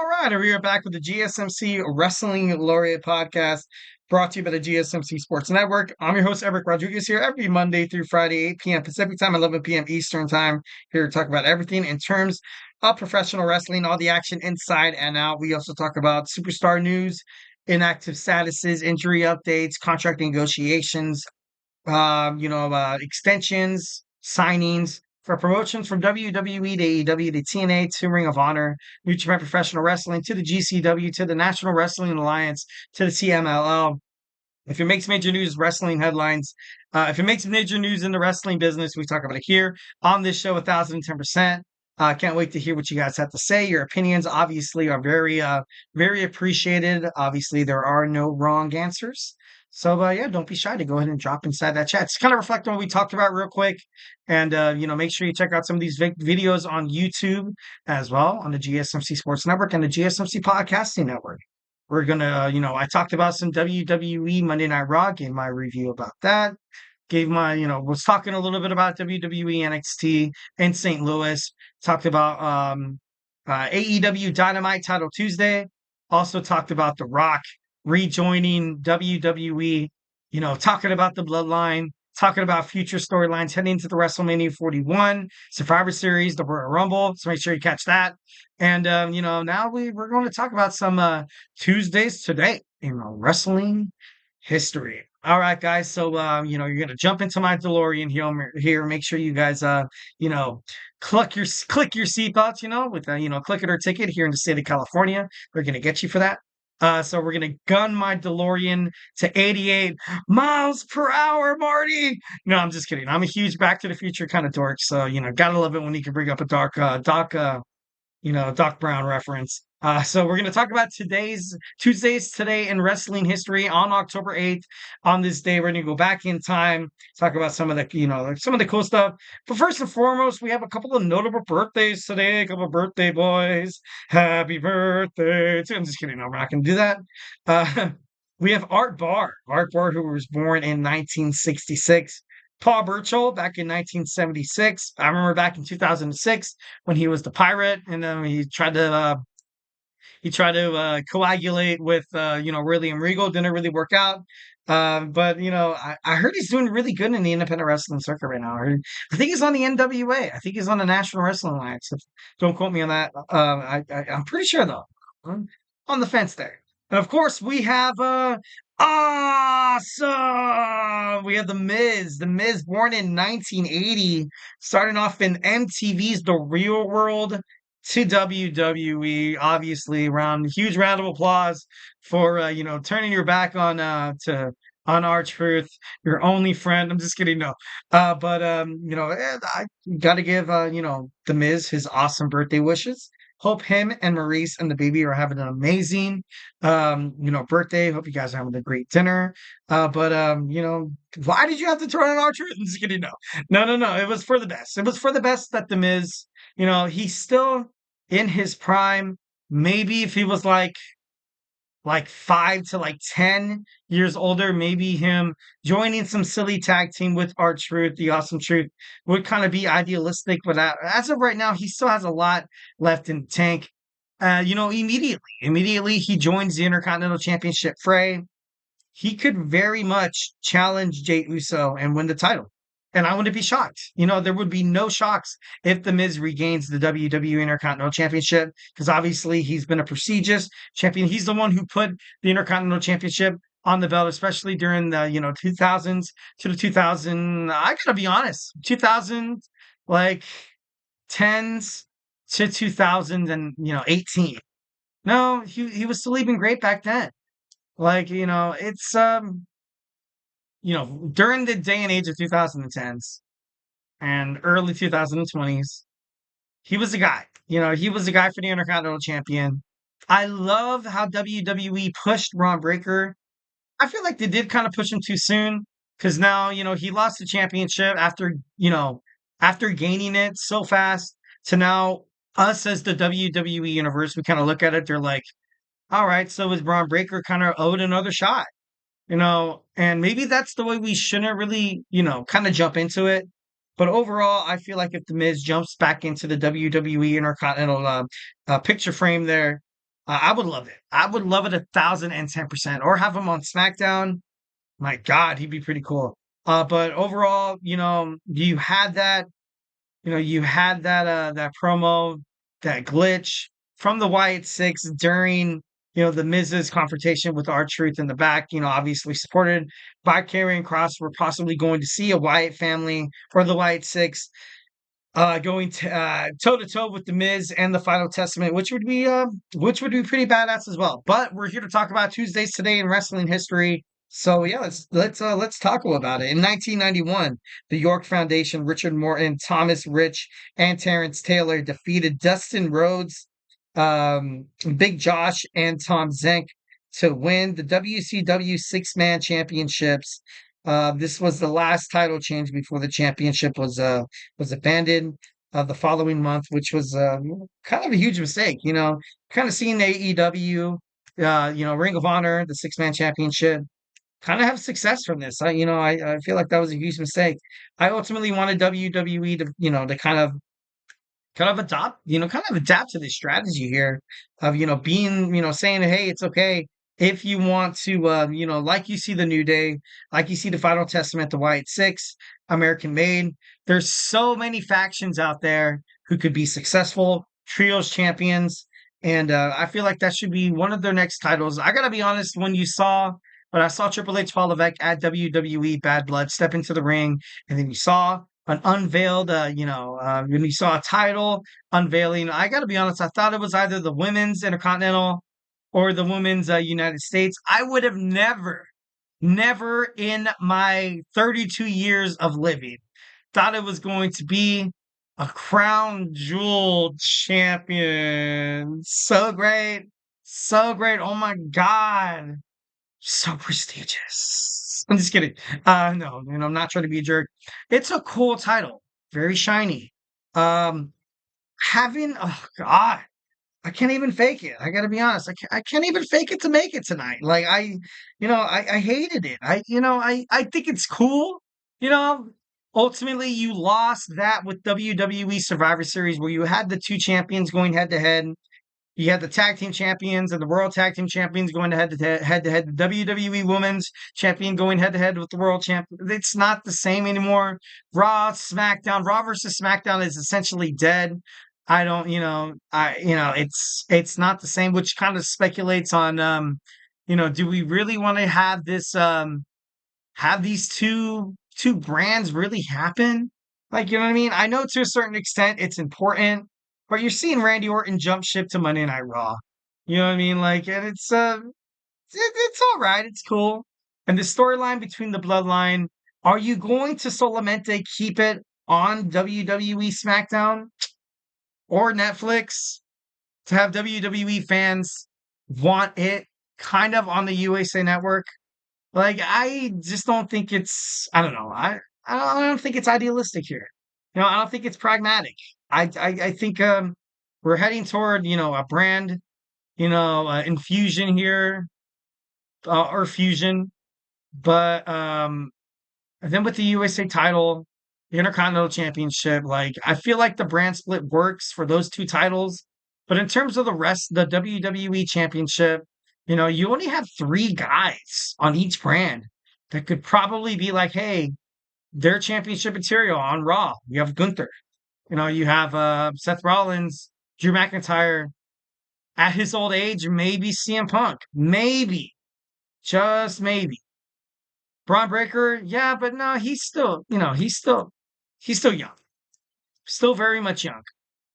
All right, we are back with the GSMC Wrestling Laureate podcast brought to you by the GSMC Sports Network. I'm your host, Eric Rodriguez, here every Monday through Friday, 8 p.m. Pacific time, 11 p.m. Eastern time, here to talk about everything in terms of professional wrestling, all the action inside and out. We also talk about superstar news, inactive statuses, injury updates, contract negotiations, extensions, signings for promotions from WWE to AEW to TNA to Ring of Honor, New Japan Professional Wrestling to the GCW to the National Wrestling Alliance to the CMLL. If it makes major news, wrestling headlines. If it makes major news in the wrestling business, we talk about it here on this show, 1010%. Can't wait to hear what you guys have to say. Your opinions obviously are very appreciated. Obviously, there are no wrong answers. So, yeah, don't be shy to go ahead and drop inside that chat. Just kind of reflect on what we talked about real quick. And, make sure you check out some of these videos on YouTube as well on the GSMC Sports Network and the GSMC Podcasting Network. We're gonna, I talked about some WWE Monday Night Raw, gave my review about that. Gave my, was talking a little bit about WWE NXT in St. Louis. Talked about AEW Dynamite Title Tuesday. Also talked about The Rock rejoining WWE. Talking about the Bloodline. Talking about future storylines heading into the WrestleMania 41 Survivor Series, the Royal Rumble. So make sure you catch that. And now we're going to talk about some Tuesdays today in wrestling history. All right, guys. So you're gonna jump into my DeLorean here. Make sure you guys click your seatbelts, with click it or ticket here in the state of California. We're gonna get you for that. So we're gonna gun my DeLorean to 88 miles per hour, Marty. No, I'm just kidding. I'm a huge Back to the Future kind of dork, so gotta love it when you can bring up a Doc Brown reference. So we're going to talk about Tuesdays today in wrestling history on October 8th. On this day, we're going to go back in time, talk about some of the cool stuff. But first and foremost, we have a couple of notable birthdays today, a couple of birthday boys. Happy birthday. I'm just kidding. No, we're not going to do that. We have Art Barr, who was born in 1966. Paul Burchill back in 1976. I remember back in 2006 when he was the Pirate, and then he tried to coagulate with William Regal. Didn't really work out. But I heard he's doing really good in the independent wrestling circuit right now. I think he's on the NWA. I think he's on the National Wrestling Alliance. Don't quote me on that. I'm pretty sure though. I'm on the fence there. And of course, we have awesome. We have the Miz. The Miz, born in 1980, starting off in MTV's The Real World to WWE. Obviously, huge round of applause for turning your back on R-Truth, your only friend. I'm just kidding, no. But I gotta give the Miz his awesome birthday wishes. Hope him and Maurice and the baby are having an amazing, birthday. Hope you guys are having a great dinner. But why did you have to turn on R-Truth? I'm just kidding. No. It was for the best. It was for the best that the Miz, he's still in his prime. Maybe if he was like 5 to 10 years older, maybe him joining some silly tag team with R-Truth, the Awesome Truth, would kind of be idealistic. But as of right now, he still has a lot left in the tank. Immediately he joins the Intercontinental Championship fray. He could very much challenge Jey Uso and win the title. And I wouldn't be shocked. There would be no shocks if The Miz regains the WWE Intercontinental Championship, because obviously he's been a prestigious champion. He's the one who put the Intercontinental Championship on the belt, especially during the 2000s to the 2000. I gotta be honest, 2000 10s to 2018. No, he was still even great back then. It's during the day and age of 2010s and early 2020s, he was a guy. He was a guy for the Intercontinental Champion. I love how WWE pushed Ron Breakker. I feel like they did kind of push him too soon, because now, he lost the championship after gaining it so fast, to now us as the WWE universe, we kind of look at it, they're like, all right, so is Ron Breakker kind of owed another shot? And maybe that's the way we shouldn't really, kind of jump into it. But overall, I feel like if The Miz jumps back into the WWE Intercontinental picture frame there, I would love it. I would love it 1,010%. Or have him on SmackDown. My God, he'd be pretty cool. But overall, you had that promo, that glitch from the Wyatt Six during the Miz's confrontation with R-Truth in the back. Obviously supported by Karrion Kross. We're possibly going to see a Wyatt family or the Wyatt Six going toe to toe with the Miz and the Final Testament, which would be pretty badass as well. But we're here to talk about Tuesdays today in wrestling history. So yeah, let's talk about it. In 1991, the York Foundation, Richard Morton, Thomas Rich, and Terrence Taylor defeated Dustin Rhodes, Big Josh, and Tom Zenk to win the WCW Six-Man Championships. This was the last title change before the championship was abandoned the following month, which was kind of a huge mistake. Kind of seeing the AEW, Ring of Honor, the Six-Man Championship, kind of have success from this. I feel like that was a huge mistake. I ultimately wanted WWE to kind of adapt to this strategy here of, being, saying, hey, it's okay if you want to, like you see the New Day, like you see the Final Testament, the Wyatt Six, American Made. There's so many factions out there who could be successful, trios champions. And I feel like that should be one of their next titles. I got to be honest, when I saw Triple H Paul Levesque at WWE Bad Blood step into the ring, and then you saw an unveiled, when you saw a title unveiling, I got to be honest, I thought it was either the women's Intercontinental or the women's United States. I would have never in my 32 years of living thought it was going to be a crown jewel champion. So great. So great. Oh my God. So prestigious. I'm just kidding. No, I'm not trying to be a jerk. It's a cool title, very shiny. Um, oh God, I can't even fake it. I got to be honest. I can't even fake it to make it tonight. Like I hated it. I think it's cool. You know, ultimately you lost that with WWE Survivor Series where you had the two champions going head to head. You had the tag team champions and the world tag team champions going head to head. The WWE Women's Champion going head to head with the world champion. It's not the same anymore. Raw versus SmackDown is essentially dead. I don't, it's not the same, which kind of speculates on, do we really want to have this, have these two brands really happen? Like, you know what I mean? I know to a certain extent it's important, but you're seeing Randy Orton jump ship to Monday Night Raw. You know what I mean? Like, and it's all right. It's cool. And the storyline between the Bloodline, are you going to Solamente keep it on WWE SmackDown or Netflix to have WWE fans want it kind of on the USA Network? Like, I just don't think I don't know. I don't think it's idealistic here. I don't think it's pragmatic. I think we're heading toward, a brand, infusion here, or fusion. But and then with the USA title, the Intercontinental Championship, like I feel like the brand split works for those two titles. But in terms of the rest, the WWE Championship, you only have three guys on each brand that could probably be like, hey, their championship material on Raw. You have Gunther. You have Seth Rollins, Drew McIntyre. At his old age, maybe CM Punk. Maybe. Just maybe. Braun Breaker, yeah, but no, he's still young. Still very much young.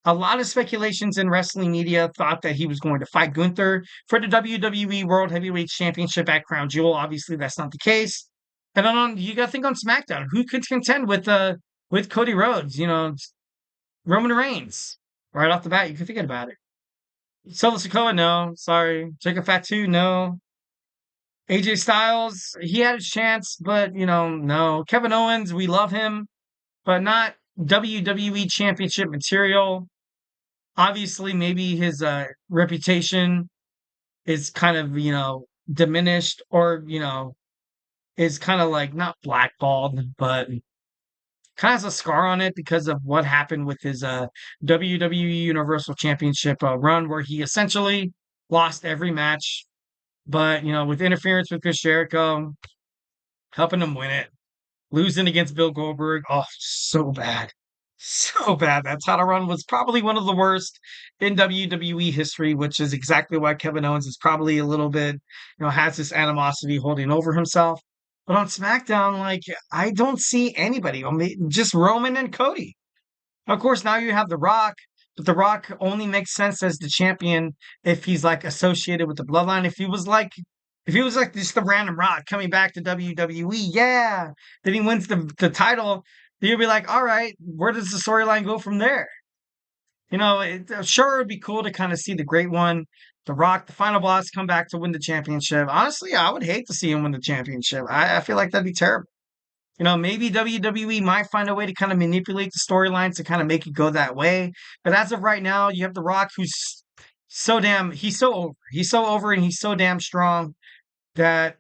A lot of speculations in wrestling media thought that he was going to fight Gunther for the WWE World Heavyweight Championship at Crown Jewel. Obviously, that's not the case. And then you got to think on SmackDown, who could contend with Cody Rhodes? Roman Reigns. Right off the bat, you can think about it. Solo Sikoa, no. Sorry. Jacob Fatu, no. AJ Styles, he had his chance, but no. Kevin Owens, we love him, but not WWE Championship material. Obviously, maybe his reputation is kind of, diminished or, is kind of like not blackballed, but kind of has a scar on it because of what happened with his WWE Universal Championship run, where he essentially lost every match, but with interference with Chris Jericho, helping him win it, losing against Bill Goldberg. Oh, so bad. So bad. That title run was probably one of the worst in WWE history, which is exactly why Kevin Owens is probably a little bit, has this animosity holding over himself. But on SmackDown, like, I don't see anybody. Just Roman and Cody. Of course, now you have The Rock, but The Rock only makes sense as the champion if he's like associated with the bloodline. If he was like just the random Rock coming back to WWE, yeah, then he wins the title. Then you'll be like, all right, where does the storyline go from there? Sure, it'd be cool to kind of see the Great One, The Rock, the final boss, come back to win the championship. Honestly, I would hate to see him win the championship. I feel like that'd be terrible. Maybe WWE might find a way to kind of manipulate the storylines to kind of make it go that way. But as of right now, you have The Rock, who's he's so over. He's so over and he's so damn strong that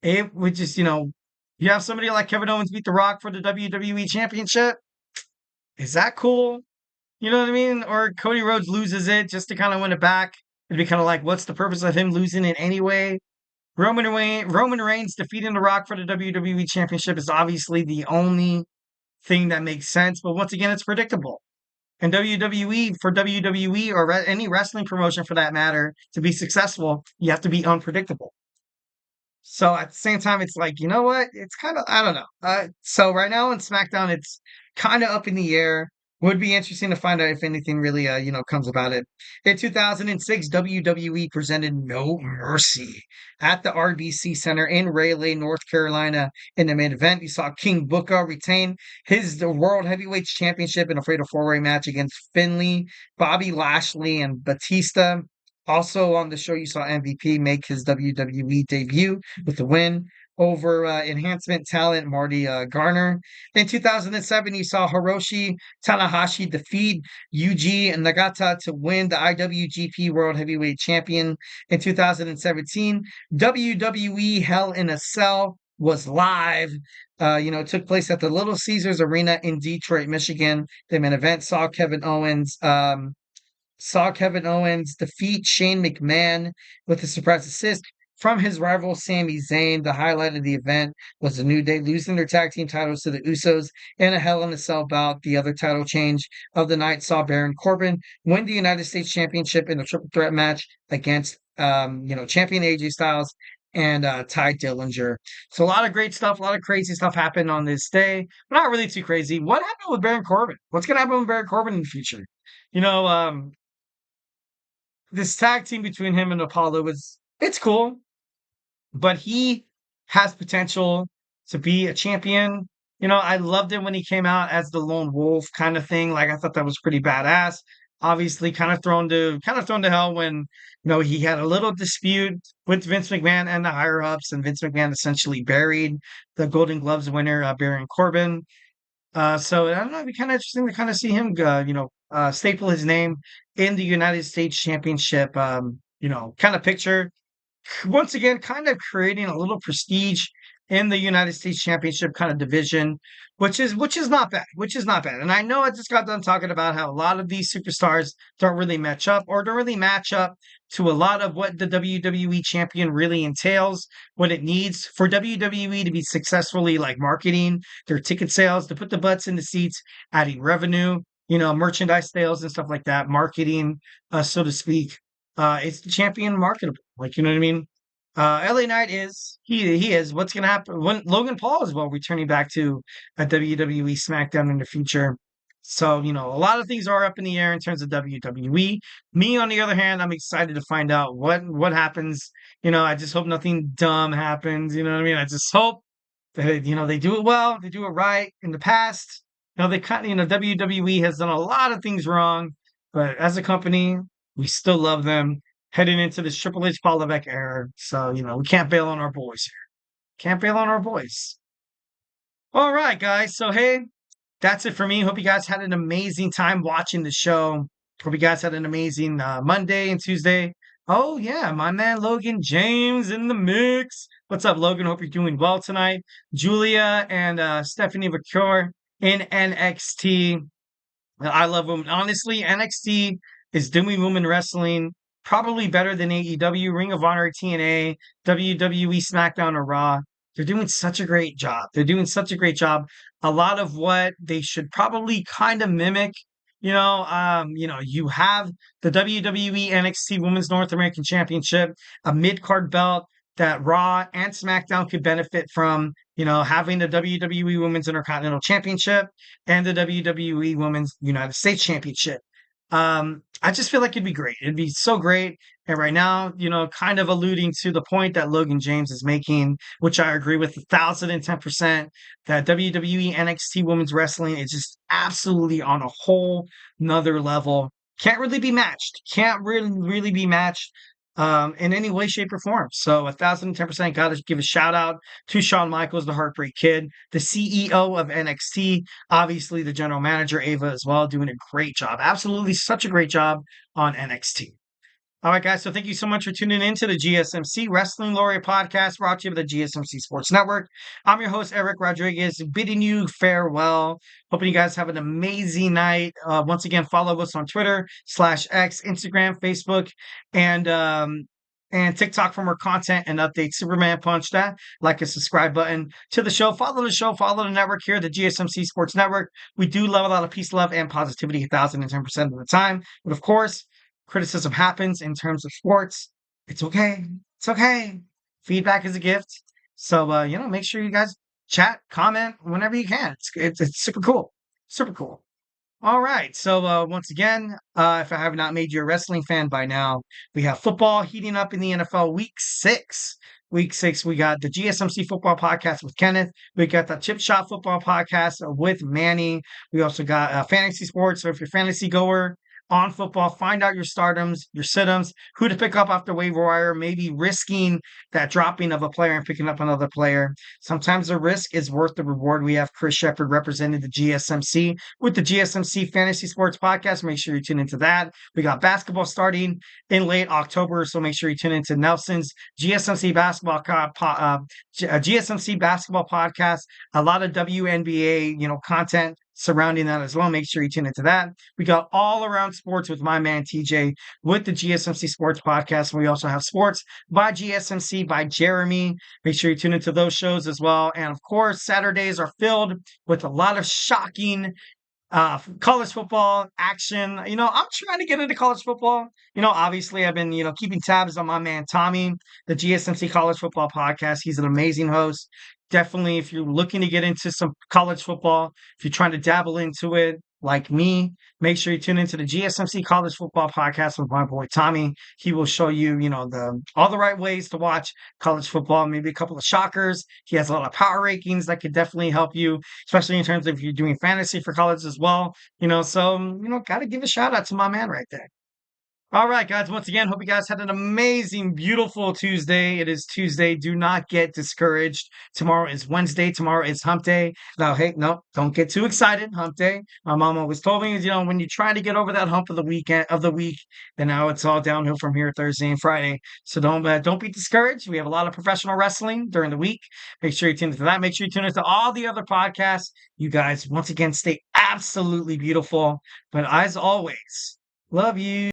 it would just, you have somebody like Kevin Owens beat The Rock for the WWE Championship. Is that cool? You know what I mean? Or Cody Rhodes loses it just to kind of win it back. It'd be kind of like, what's the purpose of him losing it anyway? Roman Reigns defeating The Rock for the WWE Championship is obviously the only thing that makes sense. But once again, it's predictable. And WWE or any wrestling promotion for that matter, to be successful, you have to be unpredictable. So at the same time, it's like, you know what? It's kind of, I don't know. So right now on SmackDown, it's kind of up in the air. Would be interesting to find out if anything really, comes about it. In 2006, WWE presented No Mercy at the RBC Center in Raleigh, North Carolina. In the main event, you saw King Booker retain the World Heavyweight Championship in a Fatal 4-Way match against Finlay, Bobby Lashley, and Batista. Also on the show, you saw MVP make his WWE debut with the win over enhancement talent Marty Garner. In 2007, you saw Hiroshi Tanahashi defeat Yuji Nagata to win the IWGP World Heavyweight Champion. In 2017, WWE Hell in a Cell was live. It took place at the Little Caesars Arena in Detroit, Michigan. The main event saw Kevin Owens defeat Shane McMahon with a surprise assist from his rival Sami Zayn. The highlight of the event was the New Day losing their tag team titles to the Usos in a Hell in a Cell bout. The other title change of the night saw Baron Corbin win the United States Championship in a triple threat match against, champion AJ Styles and Ty Dillinger. So a lot of great stuff, a lot of crazy stuff happened on this day, but not really too crazy. What happened with Baron Corbin? What's going to happen with Baron Corbin in the future? You know, this tag team between him and Apollo it's cool, but he has potential to be a champion. I loved it when he came out as the lone wolf kind of thing. Like I thought that was pretty badass. Obviously, kind of thrown to hell when he had a little dispute with Vince McMahon and the higher ups, and Vince McMahon essentially buried the Golden Gloves winner Baron Corbin. So I don't know. It'd be kind of interesting to kind of see him, staple his name in the United States Championship, kind of picture. Once again, kind of creating a little prestige in the United States Championship kind of division, which is not bad, which is not bad. And I know I just got done talking about how a lot of these superstars don't really match up or don't really match up to a lot of what the WWE champion really entails, what it needs for WWE to be successfully like marketing their ticket sales, to put the butts in the seats, adding revenue, merchandise sales and stuff like that, marketing, so to speak. It's the champion marketable. Like, you know what I mean? LA Knight he is. What's gonna happen when Logan Paul is returning back to a WWE SmackDown in the future? So, a lot of things are up in the air in terms of WWE. Me, on the other hand, I'm excited to find out what happens. I just hope nothing dumb happens. You know what I mean? I just hope that they do it well, they do it right. In the past, they kind of WWE has done a lot of things wrong, but as a company, we still love them heading into this Triple H Paul Levesque era. So, we can't bail on our boys here. Can't bail on our boys. All right, guys. So, hey, that's it for me. Hope you guys had an amazing time watching the show. Hope you guys had an amazing Monday and Tuesday. Oh, yeah, my man Logan James in the mix. What's up, Logan? Hope you're doing well tonight. Julia and Stephanie Vacure in NXT. I love women. Honestly, NXT is doing women wrestling probably better than AEW, Ring of Honor, TNA, WWE, SmackDown, or Raw. They're doing such a great job. They're doing such a great job. A lot of what they should probably kind of mimic. You have the WWE NXT Women's North American Championship, a mid-card belt that Raw and SmackDown could benefit from, having the WWE Women's Intercontinental Championship and the WWE Women's United States Championship. I just feel like it'd be great. It'd be so great. And right now, kind of alluding to the point that Logan James is making, which I agree with 1,010%, that WWE NXT Women's Wrestling is just absolutely on a whole nother level. Can't really be matched. Can't really be matched in any way, shape, or form. So 1,010% got to give a shout out to Shawn Michaels, the Heartbreak Kid, the CEO of NXT, obviously the general manager, Ava, as well, doing a great job. Absolutely such a great job on NXT. All right, guys. So thank you so much for tuning in to the GSMC Wrestling Laureate podcast brought to you by the GSMC Sports Network. I'm your host, Eric Rodriguez, bidding you farewell. Hoping you guys have an amazing night. Once again, follow us on Twitter /X, Instagram, Facebook, and TikTok for more content and updates. Superman Punch that, like a subscribe button to the show. Follow the network here, the GSMC Sports Network. We do love a lot of peace, love, and positivity 1,010% of the time. But of course, criticism happens in terms of sports. It's okay. It's okay. Feedback is a gift. So, make sure you guys chat, comment whenever you can. It's super cool. Super cool. All right. So, once again, if I have not made you a wrestling fan by now, we have football heating up in the NFL week 6. Week 6, we got the GSMC football podcast with Kenneth. We got the Chip Shot football podcast with Manny. We also got fantasy sports. So if you're a fantasy goer, on football, find out your stardoms, your sit-ems, who to pick up off the waiver wire, maybe risking that dropping of a player and picking up another player. Sometimes the risk is worth the reward. We have Chris Shepard representing the GSMC with the GSMC Fantasy Sports Podcast. Make sure you tune into that. We got basketball starting in late October, so make sure you tune into Nelson's GSMC GSMC Basketball Podcast. A lot of WNBA, content surrounding that as well. Make sure you tune into that. We got all around sports with my man TJ with the GSMC Sports Podcast. We also have sports by GSMC by Jeremy. Make sure you tune into those shows as well. And of course, Saturdays are filled with a lot of shocking college football action. I'm trying to get into college football. Obviously I've been, keeping tabs on my man Tommy, the GSMC College Football Podcast. He's an amazing host. Definitely, if you're looking to get into some college football, if you're trying to dabble into it like me, make sure you tune into the GSMC College Football Podcast with my boy Tommy. He will show you, all the right ways to watch college football, maybe a couple of shockers. He has a lot of power rankings that could definitely help you, especially in terms of if you're doing fantasy for college as well. Got to give a shout out to my man right there. All right, guys. Once again, hope you guys had an amazing, beautiful Tuesday. It is Tuesday. Do not get discouraged. Tomorrow is Wednesday. Tomorrow is Hump Day. Now, hey, no, don't get too excited. Hump Day. My mom always told me, when you try to get over that hump of the week, then now it's all downhill from here Thursday and Friday. So don't be discouraged. We have a lot of professional wrestling during the week. Make sure you tune into that. Make sure you tune into all the other podcasts. You guys, once again, stay absolutely beautiful. But as always, love you.